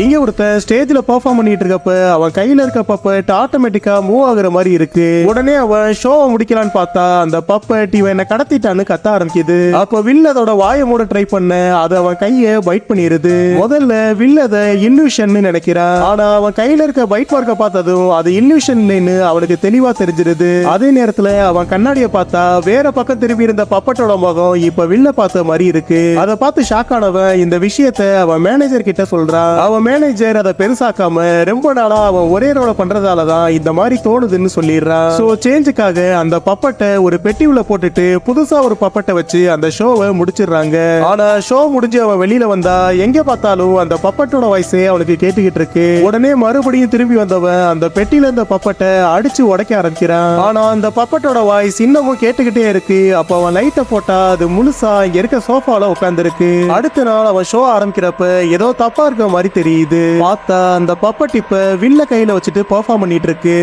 இங்க ஒருத்தன் ஸ்டேஜ்ல பெர்ஃபார்ம் பண்ணிட்டு இருக்கப்ப அவன் கையில இருக்க பப்பட் ஆட்டோமேட்டிக்கா மூவ் ஆகுற மாதிரி இருக்கு. உடனே அவன் ஷோவை முடிக்கலான்னு பார்த்தா அந்த பப்பட் இவன் என்ன கடத்திட்டான்னு கத்த ஆரம்பிக்குது. அப்ப வில் அதோட வாயை மூட ட்ரை பண்ண அது அவன் கைய பைட் பண்ணிருது. முதல்ல வில் அதை இல்யூஷன் நினைக்கிறான். ஆனா அவன் கையில இருக்க பைட் மார்க்க பார்த்ததும் அது இல்யூஷன் இல்லைன்னு அவனுக்கு தெளிவா தெரிஞ்சிருது. அதே நேரத்துல அவன் கண்ணாடிய பார்த்தா வேற பக்கம் திரும்பி இருந்த பப்பட்டோட முகம் இப்ப வில்ல பார்த்த மாதிரி இருக்கு. அதை பார்த்து ஷாக் ஆனவன் இந்த விஷயத்த அவன் மேனேஜர் கிட்ட சொல்றான். அவன் மேனேஜர் அதை பெருசாக்காம ரொம்ப நாளா அவன் ஒரே ரோல பண்றதாலதான் இந்த மாதிரி தோணுதுன்னு சொல்லிடுறான். சோ சேஞ்சுக்காக அந்த பப்பட்டை ஒரு பெட்டி உள்ள போட்டுட்டு புதுசா ஒரு பப்பட்டை வச்சு அந்த ஷோவை முடிச்சிடுறாங்க. ஆனா ஷோ முடிஞ்சு அவன் வெளியில வந்தா எங்க பார்த்தாலும் அந்த பப்பட்டோட வாய்ஸே அவனுக்கு கேட்டுக்கிட்டு இருக்கு. உடனே மறுபடியும் திரும்பி வந்தவன் அந்த பெட்டியில இருந்த பப்பட்டை அடிச்சு உடைக்க ஆரம்பிக்கிறான். ஆனா அந்த பப்பட்டோட வாய்ஸ் இன்னமும் கேட்டுக்கிட்டே இருக்கு. அப்ப அவன் லைட்டை போட்டா அது முழுசா இங்க இருக்க சோஃபால உட்கார்ந்து இருக்கு. அடுத்த நாள் அவன் ஷோ ஆரம்பிக்கிறப்ப ஏதோ தப்பா இருக்க மாதிரி தெரியுது. பார்த்தா அந்த பப்பட் இப்ப வில்ல கையில வச்சுட்டு பெர்ஃபார்ம் பண்ணிட்டு இருக்கு.